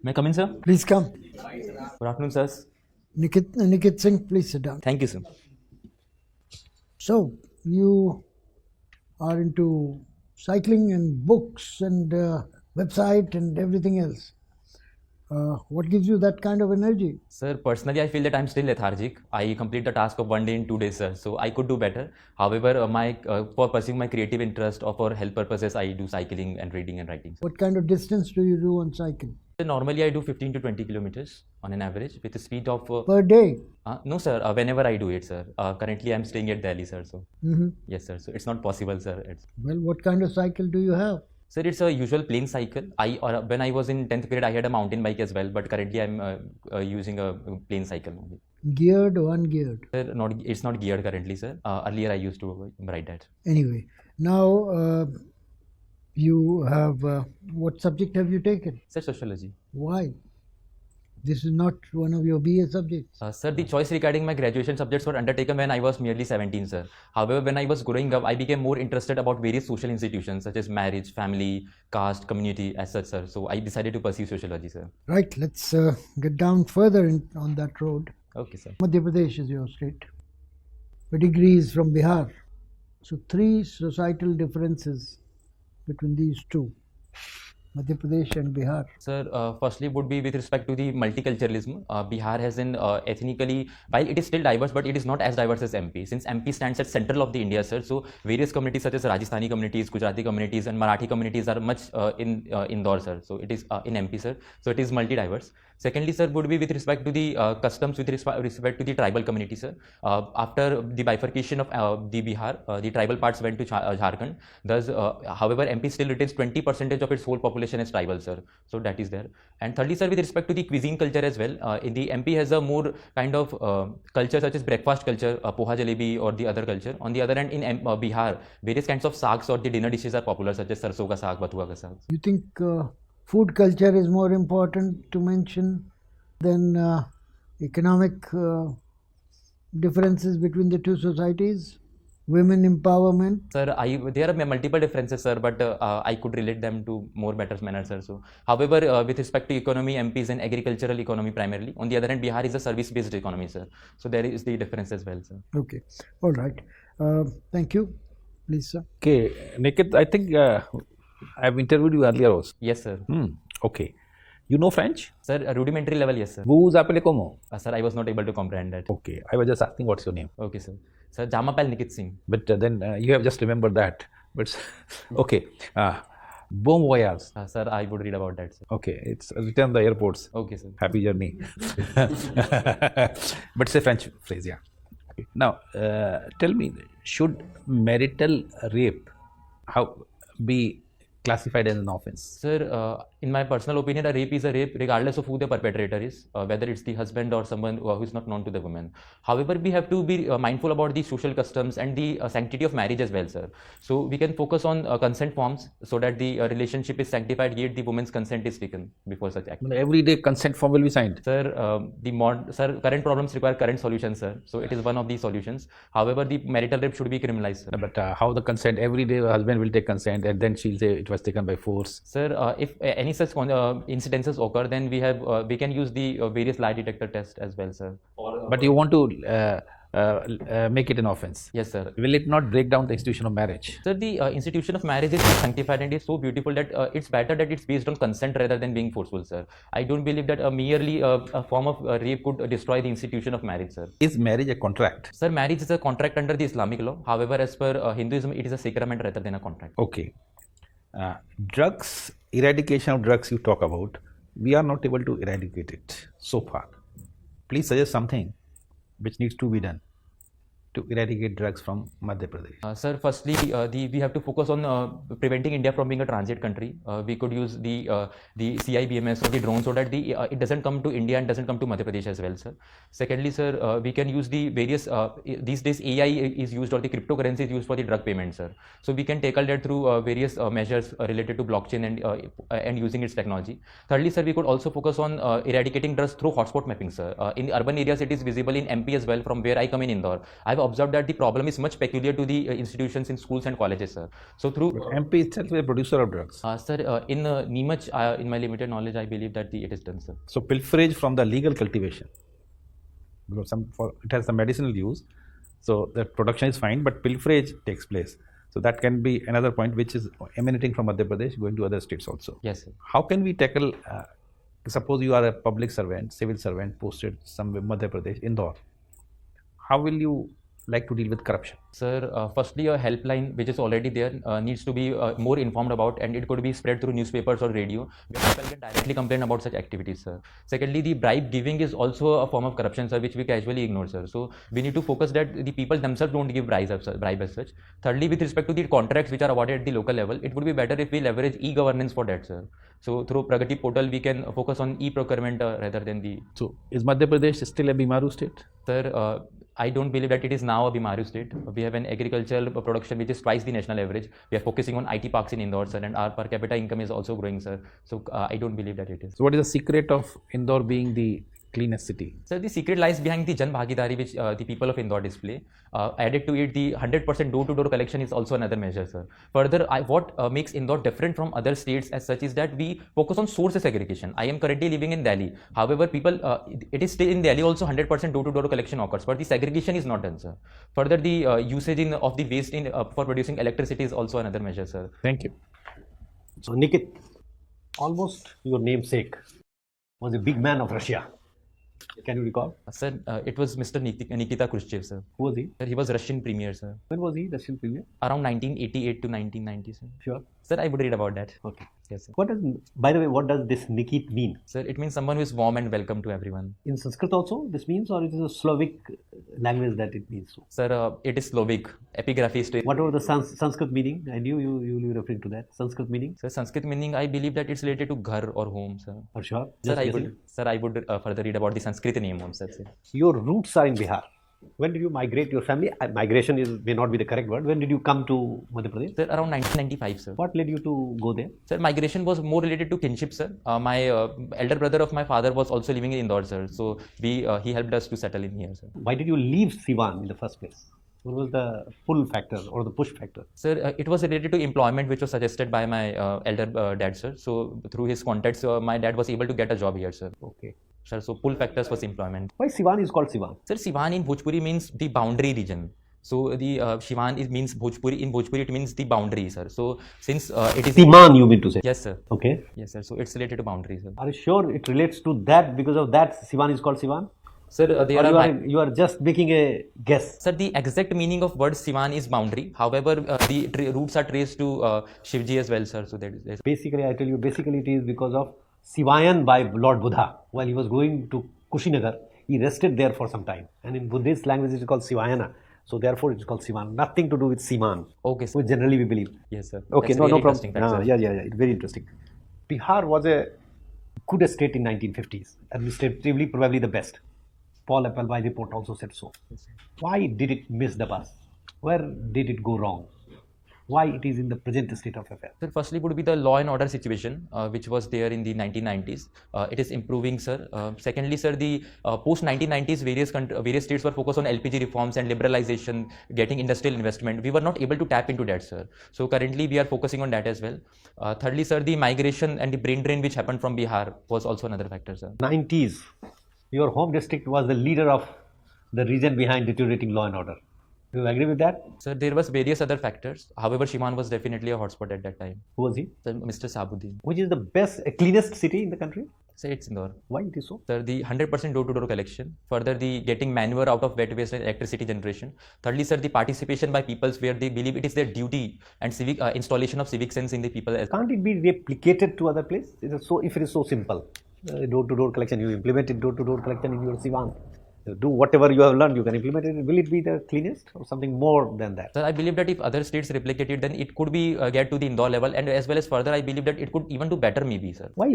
May I come in, sir? Please come. Good afternoon, sirs. Nikit Singh, please sit down. Thank you, sir. So, you are into cycling and books and website and everything else. What gives you that kind of energy? Sir, personally, I feel that I'm still lethargic. I complete the task of 1 day in 2 days, sir. So I could do better. However, for pursuing my creative interest or for health purposes, I do cycling and reading and writing. What kind of distance do you do on cycle? So normally, I do 15 to 20 kilometers on an average with a speed of... Per day? no, sir. Whenever I do it, sir. Currently, I'm staying at Delhi, sir. So yes, sir. So it's not possible, sir. Well, what kind of cycle do you have? Sir, it's a usual plain cycle. When I was in 10th period, I had a mountain bike as well, but currently I'm using a plain cycle only. Geared or ungeared? Sir, it's not geared currently, sir. Earlier I used to ride that. Anyway, now you have, what subject have you taken? Sir, sociology. Why? This is not one of your BA subjects. Sir, the choice regarding my graduation subjects were undertaken when I was merely 17, sir. However, when I was growing up, I became more interested about various social institutions such as marriage, family, caste, community, as such, sir. So I decided to pursue sociology, sir. Right, let's get down further on that road. Okay, sir. Madhya Pradesh is your state. Pedigree is from Bihar. So 3 societal differences between these two, Madhya Pradesh and Bihar. Sir, firstly would be with respect to the multiculturalism. Bihar has an ethnically, while it is still diverse, but it is not as diverse as MP. Since MP stands at central of the India, sir, so various communities such as Rajasthani communities, Gujarati communities and Marathi communities are much in Indore, sir. So it is in MP, sir. So it is multi-diverse. Secondly, sir, would be with respect to the customs with respect to the tribal community, sir. After the bifurcation of the Bihar, the tribal parts went to Jharkhand. Thus, however, MP still retains 20% of its whole population as tribal, sir. So that is there. And thirdly, sir, with respect to the cuisine culture as well, in the MP has a more kind of culture such as breakfast culture, poha jalebi or the other culture. On the other hand, in Bihar, various kinds of sags or the dinner dishes are popular such as sarso ka saag, bathua ka saag. You think food culture is more important to mention than economic differences between the two societies? Women empowerment? Sir, there are multiple differences, sir, but I could relate them to more better manner, sir. So, however, with respect to economy, MP is an agricultural economy primarily. On the other hand, Bihar is a service-based economy, sir. So there is the difference as well, sir. Okay, all right. Thank you. Please, sir. Okay, Nikit, I think I've interviewed you earlier also. Yes, sir. Okay. You know French? Sir, rudimentary level, yes, sir. Vous appelez comment? Sir, I was not able to comprehend that. Okay, I was just asking what's your name. Okay, sir. Sir, Jamapal Nikit Singh. But then you have just remembered that. But okay. Bon voyage. Sir, I would read about that, sir. Okay, it's written on the airports. Okay, sir. Happy journey. But it's a French phrase, yeah. Okay. Now, tell me, should marital rape be classified as an offense? Sir, in my personal opinion, a rape is a rape regardless of who the perpetrator is, whether it's the husband or someone who is not known to the woman. However, we have to be mindful about the social customs and the sanctity of marriage as well, sir. So we can focus on consent forms so that the relationship is sanctified, yet the woman's consent is taken before such act. Every day consent form will be signed. Sir, current problems require current solutions, sir. So it is one of the solutions. However, the marital rape should be criminalized, sir. But how the consent? Every day the husband will take consent and then she'll say it was taken by force. Sir, if any such incidences occur, then we can use the various lie detector test as well, sir. But you want to make it an offense. Yes, sir. Will it not break down the institution of marriage? Sir, the institution of marriage is sanctified and is so beautiful that it's better that it's based on consent rather than being forceful, sir. I don't believe that merely a form of rape could destroy the institution of marriage, sir. Is marriage a contract? Sir, marriage is a contract under the Islamic law. However, as per Hinduism, it is a sacrament rather than a contract. Okay. Drugs, eradication of drugs you talk about, we are not able to eradicate it so far. Please suggest something which needs to be done to eradicate drugs from Madhya Pradesh. Sir, firstly, we have to focus on preventing India from being a transit country. We could use the CIBMS or the drone so that it doesn't come to India and doesn't come to Madhya Pradesh as well, sir. Secondly, sir, we can use the various, these days AI is used or the cryptocurrency is used for the drug payment, sir. So we can tackle that through various measures related to blockchain and using its technology. Thirdly, sir, we could also focus on eradicating drugs through hotspot mapping, sir. In the urban areas, it is visible in MP as well, from where I come in Indore. I've observed that the problem is much peculiar to the institutions in schools and colleges, sir. So through MP itself is a producer of drugs. sir, in Neemach, in my limited knowledge, I believe that it is done, sir. So pilferage from the legal cultivation, because it has some medicinal use, so the production is fine, but pilferage takes place. So that can be another point which is emanating from Madhya Pradesh going to other states also. Yes, sir. How can we tackle? Suppose you are a public servant, civil servant posted somewhere Madhya Pradesh, Indore. How will you like to deal with corruption? Sir, firstly, a helpline which is already there needs to be more informed about, and it could be spread through newspapers or radio, where people can directly complain about such activities, sir. Secondly, the bribe giving is also a form of corruption, sir, which we casually ignore, sir. So we need to focus that the people themselves don't give bribe as such. Thirdly, with respect to the contracts which are awarded at the local level, it would be better if we leverage e-governance for that, sir. So through Pragati portal, we can focus on e-procurement rather than the... So is Madhya Pradesh still a Bimaru state? Sir, I don't believe that it is now a Bimaru state. We have an agricultural production which is twice the national average. We are focusing on IT parks in Indore, sir, and our per capita income is also growing, sir. So I don't believe that it is. So what is the secret of Indore being the cleanest city? Sir, the secret lies behind the Jan Bhagidari which the people of Indore display. Added to it, the 100% door-to-door collection is also another measure, sir. Further, what makes Indore different from other states as such is that we focus on source segregation. I am currently living in Delhi. However, it is still in Delhi also 100% door-to-door collection occurs, but the segregation is not done, sir. Further, the usage of the waste for producing electricity is also another measure, sir. Thank you. So Nikit, almost your namesake was a big man of Russia. Can you recall? Sir, it was Mr. Nikita Khrushchev, sir. Who was he? Sir, he was Russian premier, sir. When was he Russian premier? Around 1988 to 1990, sir. Sure. Sir, I would read about that. Okay. Yes, sir. By the way, what does this Nikit mean? Sir, it means someone who is warm and welcome to everyone. In Sanskrit also this means, or it is a Slavic language that it means so? Sir, it is Slavic. Epigraphy is... Whatever the Sanskrit meaning, I knew you will be referring to that. Sanskrit meaning? Sir, Sanskrit meaning, I believe that it's related to ghar or home, sir. For sure. Sir, Just I would further read about the Sanskrit name also, sir. Your roots are in Bihar. When did you migrate your family? Migration may not be the correct word. When did you come to Madhya Pradesh? Sir, around 1995, sir. What led you to go there? Sir, migration was more related to kinship, sir. My elder brother of my father was also living in Indore, sir. So he helped us to settle in here, sir. Why did you leave Siwan in the first place? What was the pull factor or the push factor? Sir, it was related to employment which was suggested by my elder dad, sir. So through his contacts, my dad was able to get a job here, sir. Okay. Sir, so pull factors was employment. Why Siwan is called Siwan? Sir, Siwan in Bhojpuri means the boundary region. So the Siwan means Bhojpuri. In Bhojpuri, it means the boundary, sir. So since it is... Siman, you mean to say? Yes, sir. Okay. Yes, sir. So it's related to boundary, sir. Are you sure it relates to that? Because of that, Siwan is called Siwan? Sir, you are just making a guess. Sir, the exact meaning of word Siwan is boundary. However, the roots are traced to Shivji as well, sir. So that is... Basically, I tell you, it is because of Sivayan by Lord Buddha. While he was going to Kushinagar, he rested there for some time. And in Buddhist language, it is called Sivayana. So therefore, it is called Sivan. Nothing to do with Siman. Okay, sir. Which generally we believe. Yes, sir. Okay, That's no really problem. interesting fact, sir. Yeah. Very interesting. Bihar was a good state in 1950s. Administratively, probably the best. Paul Appleby report also said so. Why did it miss the bus? Where did it go wrong? Why it is in the present state of affairs? Sir, firstly would be the law and order situation, which was there in the 1990s. It is improving, sir. Secondly, sir, the post-1990s, various states were focused on LPG reforms and liberalization, getting industrial investment. We were not able to tap into that, sir. So currently, we are focusing on that as well. Thirdly, sir, the migration and the brain drain which happened from Bihar was also another factor, sir. 90s, your home district was the leader of the reason behind deteriorating law and order. Do you agree with that? Sir, there was various other factors. However, Shiman was definitely a hotspot at that time. Who was he? Sir, Mr. Sabuddin. Which is the best, cleanest city in the country? Sir, it's Indore. Why it is so? Sir, the 100% door-to-door collection. Further, the getting manure out of wet waste and electricity generation. Thirdly, sir, the participation by peoples where they believe it is their duty and civic installation of civic sense in the people. Can't it be replicated to other places? If it is so simple, door-to-door collection, you implement it door-to-door collection in your Sivan. Do whatever you have learned, you can implement it. Will it be the cleanest or something more than that? Sir, I believe that if other states replicate it, then it could be get to the Indore level, and as well as further, I believe that it could even do better, maybe, sir. Why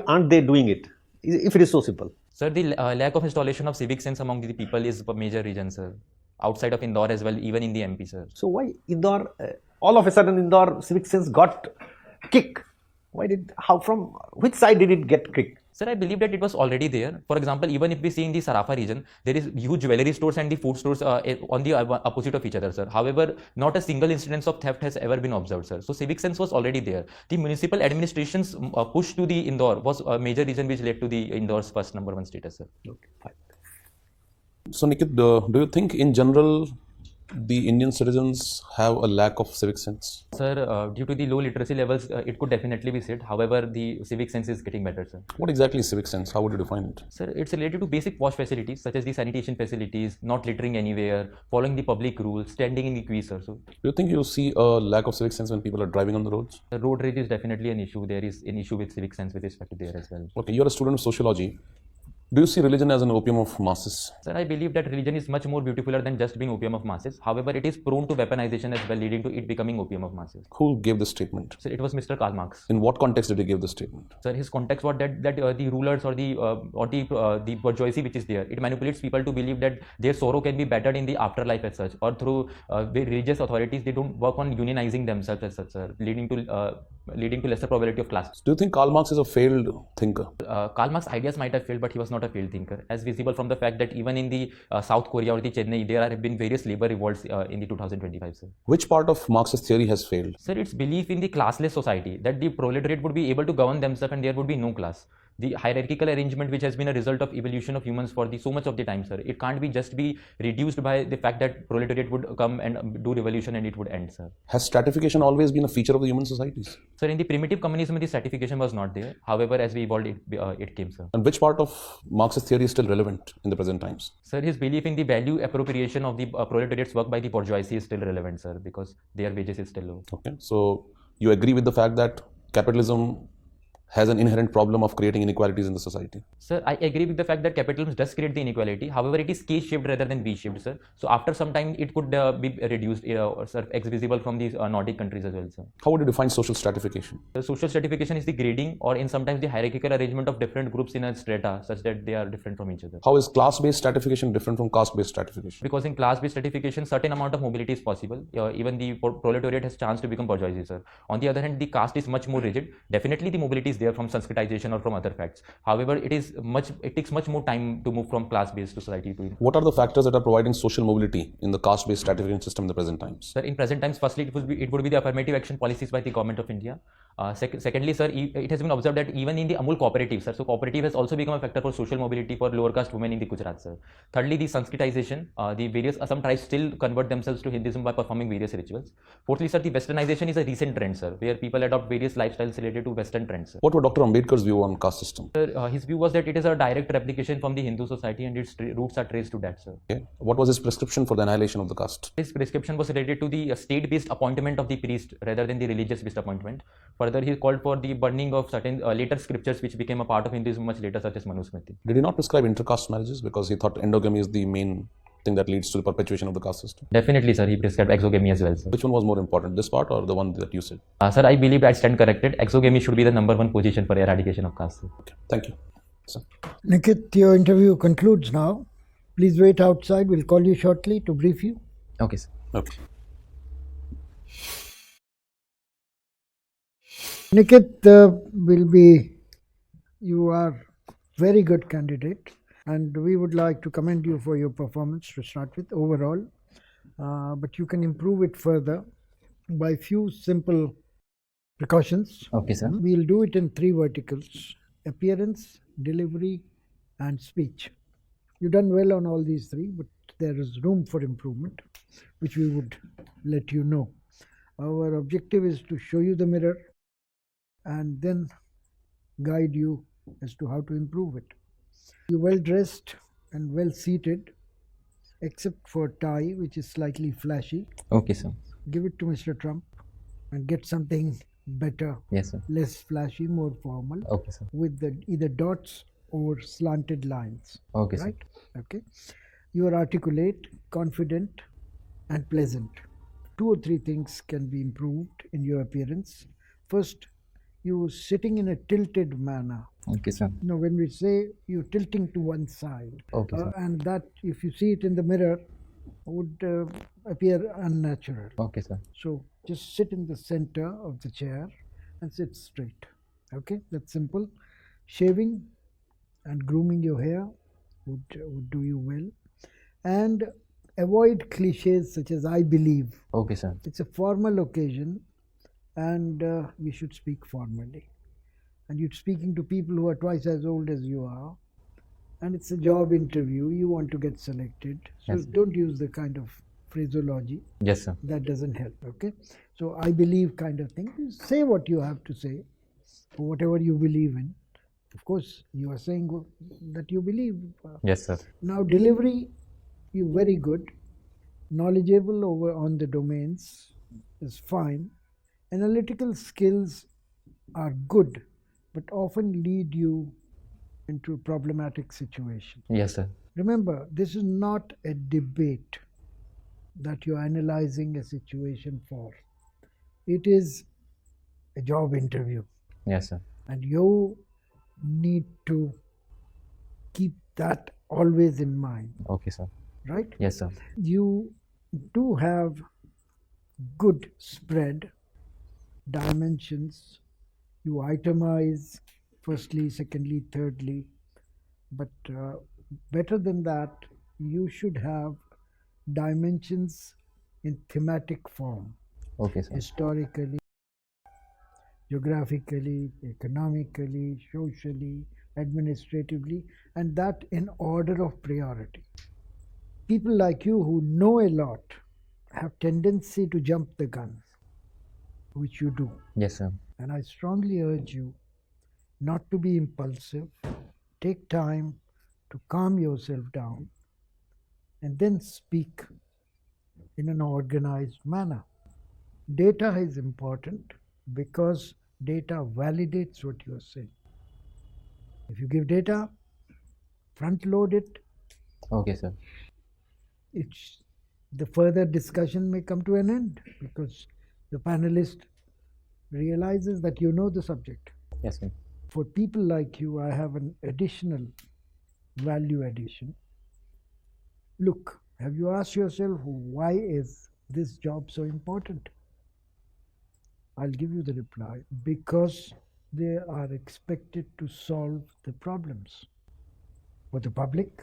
aren't they doing it? If it is so simple. Sir, the lack of installation of civic sense among the people is a major reason, sir. Outside of Indore as well, even in the MP, sir. So why Indore? All of a sudden, Indore civic sense got kick. From which side did it get kick? Sir, I believe that it was already there. For example, even if we see in the Sarafa region, there is huge jewelry stores and the food stores on the opposite of each other, sir. However, not a single incidence of theft has ever been observed, sir. So civic sense was already there. The municipal administration's push to the Indore was a major reason which led to the Indore's first #1 status, sir. Okay, fine. So, Nikit, do you think in general the Indian citizens have a lack of civic sense? Sir, due to the low literacy levels, it could definitely be said. However, the civic sense is getting better, sir. What exactly is civic sense? How would you define it? Sir, it's related to basic wash facilities such as the sanitation facilities, not littering anywhere, following the public rules, standing in the queue, sir. So, Do you think you see a lack of civic sense when people are driving on the roads? the road rage is definitely an issue. There is an issue with civic sense with respect to there as well. Okay, you're a student of sociology. Do you see religion as an opium of masses? Sir, I believe that religion is much more beautifuler than just being opium of masses. However, it is prone to weaponization as well, leading to it becoming opium of masses. Who gave this statement? So, it was Mr. Karl Marx. In what context did he give this statement? Sir, his context was that the rulers or the bourgeoisie which is there, it manipulates people to believe that their sorrow can be bettered in the afterlife as such, or through the religious authorities. They don't work on unionizing themselves as such, sir, leading to lesser probability of class. Do you think Karl Marx is a failed thinker? Karl Marx's ideas might have failed, but he was not a failed thinker, as visible from the fact that even in the South Korea or the Chennai, there have been various labor revolts in the 2025, sir. Which part of Marxist theory has failed? Sir, it's belief in the classless society, that the proletariat would be able to govern themselves and there would be no class. The hierarchical arrangement which has been a result of evolution of humans for so much of the time, sir, it can't be just be reduced by the fact that proletariat would come and do revolution and it would end, sir. Has stratification always been a feature of the human societies? Sir, in the primitive communism, the stratification was not there. However, as we evolved, it came, sir. And which part of Marxist theory is still relevant in the present times? Sir, his belief in the value appropriation of the proletariat's work by the bourgeoisie is still relevant, sir, because their wages is still low. Okay, so you agree with the fact that capitalism has an inherent problem of creating inequalities in the society? Sir, I agree with the fact that capitalism does create the inequality. However, it is K-shaped rather than V-shaped, sir. So after some time, it could be reduced or sir, visible from these Nordic countries as well, sir. How would you define social stratification? The social stratification is the grading or in sometimes the hierarchical arrangement of different groups in a strata such that they are different from each other. How is class-based stratification different from caste-based stratification? Because in class-based stratification, certain amount of mobility is possible. Even the proletariat has chance to become bourgeoisie, sir. On the other hand, the caste is much more rigid. Definitely, the mobility is there from Sanskritization or from other facts. However, it takes much more time to move from class-based to society to. What are the factors that are providing social mobility in the caste-based stratification system in the present times? Sir, in present times, firstly, it would be the affirmative action policies by the government of India. Secondly, sir, it has been observed that even in the Amul cooperative, sir, so cooperative has also become a factor for social mobility for lower caste women in the Gujarat, sir. Thirdly, the Sanskritization, the various Assam tribes still convert themselves to Hinduism by performing various rituals. Fourthly, sir, the Westernization is a recent trend, sir, where people adopt various lifestyles related to Western trends, sir. What were Dr. Ambedkar's view on caste system? Sir, his view was that it is a direct replication from the Hindu society and its roots are traced to that, sir. Okay. What was his prescription for the annihilation of the caste? His prescription was related to the state-based appointment of the priest rather than the religious-based appointment. Further, he called for the burning of certain later scriptures which became a part of Hinduism much later, such as Manusmriti. Did he not prescribe intercaste marriages because he thought endogamy is the main thing that leads to the perpetuation of the caste system? Definitely, sir, he prescribed exogamy as well, sir. Which one was more important, this part or the one that you said? Sir, I believe I stand corrected. Exogamy should be the #1 position for eradication of caste. Okay. Thank you. Sir. Nikit, your interview concludes now. Please wait outside. We'll call you shortly to brief you. Okay, sir. Okay. Nikit, you are very good candidate, and we would like to commend you for your performance to start with overall. But you can improve it further by few simple precautions. Okay, sir. We'll do it in 3 verticals: appearance, delivery, and speech. You've done well on all these 3, but there is room for improvement, which we would let you know. Our objective is to show you the mirror and then guide you as to how to improve it. You're well dressed and well seated, except for tie, which is slightly flashy. Okay, sir. Give it to Mr. Trump and get something better. Yes, sir. Less flashy, more formal. Okay, sir. With either dots or slanted lines. Okay, right? Sir. Okay. You are articulate, confident, and pleasant. 2 or 3 things can be improved in your appearance. First, you sitting in a tilted manner. Okay, sir. When we say you're tilting to one side, Okay, sir. and that, if you see it in the mirror, would appear unnatural. Okay, sir. So just sit in the center of the chair and sit straight. Okay, that's simple. Shaving and grooming your hair would do you well. And avoid cliches such as I believe. Okay, sir. It's a formal occasion, and we should speak formally. And you're speaking to people who are twice as old as you are, and it's a job interview. You want to get selected, so Yes. don't use the kind of phraseology Yes, sir. that doesn't help. Okay, so I believe kind of thing. Say what you have to say, or whatever you believe in. Of course, you are saying that you believe. Yes, sir. Now, delivery, you're very good, knowledgeable on the domains is fine. Analytical skills are good, but often lead you into a problematic situation. Yes, sir. Remember, this is not a debate that you're analyzing a situation for. It is a job interview, Yes, sir. and you need to keep that always in mind, Okay, sir. right? Yes, sir. You do have good spread, dimensions, you itemize firstly, secondly, thirdly, but better than that, you should have dimensions in thematic form, Okay, sir. historically, geographically, economically, socially, administratively, and that in order of priority. People like you who know a lot have tendency to jump the gun, which you do. Yes, sir. And I strongly urge you not to be impulsive. Take time to calm yourself down and then speak in an organized manner. Data is important because data validates what you are saying. If you give data, front load it, Okay, sir. it's the further discussion may come to an end because the panelist realizes that you know the subject. Yes, sir. For people like you, I have an additional value addition. Look, have you asked yourself why is this job so important? I'll give you the reply. Because they are expected to solve the problems for the public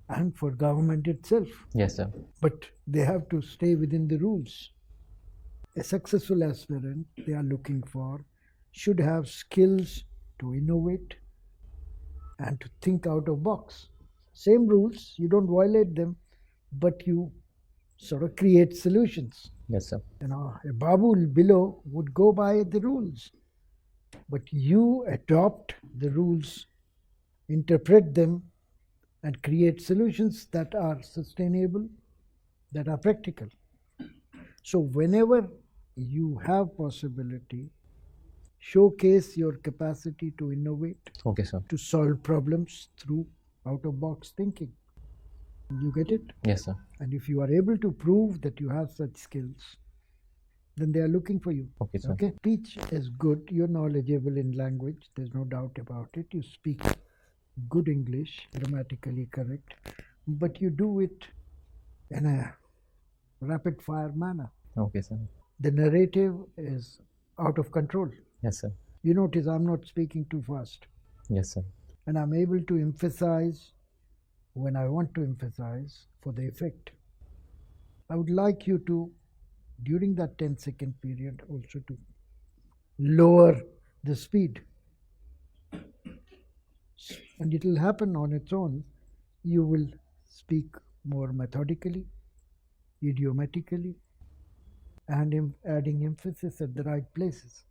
and for government itself. Yes, sir. But they have to stay within the rules. A successful aspirant they are looking for should have skills to innovate and to think out of box. Same rules, you don't violate them, but you sort of create solutions. Yes, sir. You know, a Babu below would go by the rules, but you adopt the rules, interpret them, and create solutions that are sustainable, that are practical. So whenever you have possibility, showcase your capacity to innovate, Okay, sir. to solve problems through out-of-box thinking. You get it? Yes, sir. And if you are able to prove that you have such skills, then they are looking for you. Okay, sir. Okay? Speech is good. You're knowledgeable in language. There's no doubt about it. You speak good English, grammatically correct, but you do it in a rapid-fire manner. Okay, sir. The narrative is out of control. Yes, sir. You notice I'm not speaking too fast, Yes, sir. and I'm able to emphasize when I want to emphasize for the effect. I would like you to, during that 10-second period, also to lower the speed. And it will happen on its own. You will speak more methodically, idiomatically, and adding emphasis at the right places.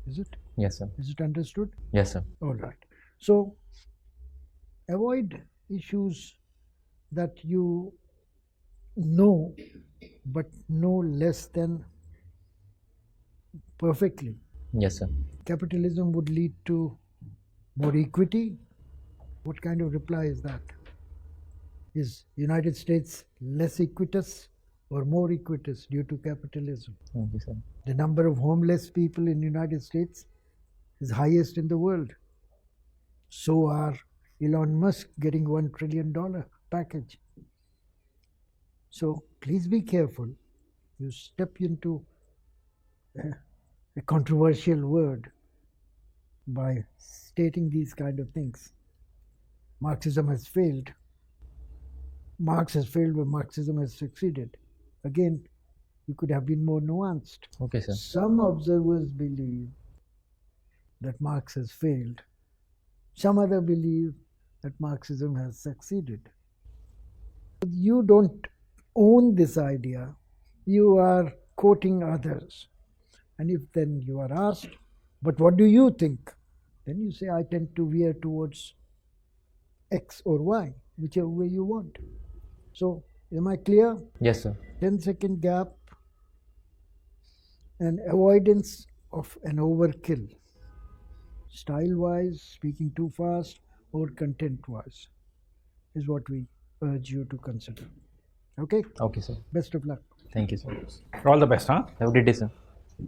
Is it? Yes, sir. Is it understood? Yes, sir. All right. So avoid issues that you know but know less than perfectly. Yes, sir. Capitalism would lead to more equity. What kind of reply is that? Is United States less equitous or more equitous due to capitalism? Okay, sir. The number of homeless people in the United States is highest in the world. So are Elon Musk getting $1 trillion package. So please be careful. You step into a controversial word by stating these kind of things. Marxism has failed. Marx has failed, but Marxism has succeeded. Again, you could have been more nuanced. Okay, sir. Some observers believe that Marx has failed. Some other believe that Marxism has succeeded. You don't own this idea. You are quoting others. And if then you are asked, but what do you think? Then you say, I tend to veer towards X or Y, whichever way you want. So, am I clear? Yes, sir. 10-second gap and avoidance of an overkill. Style-wise, speaking too fast, or content-wise is what we urge you to consider. Okay? Okay, sir. Best of luck. Thank you, sir. All the best, huh? Have a great day, sir.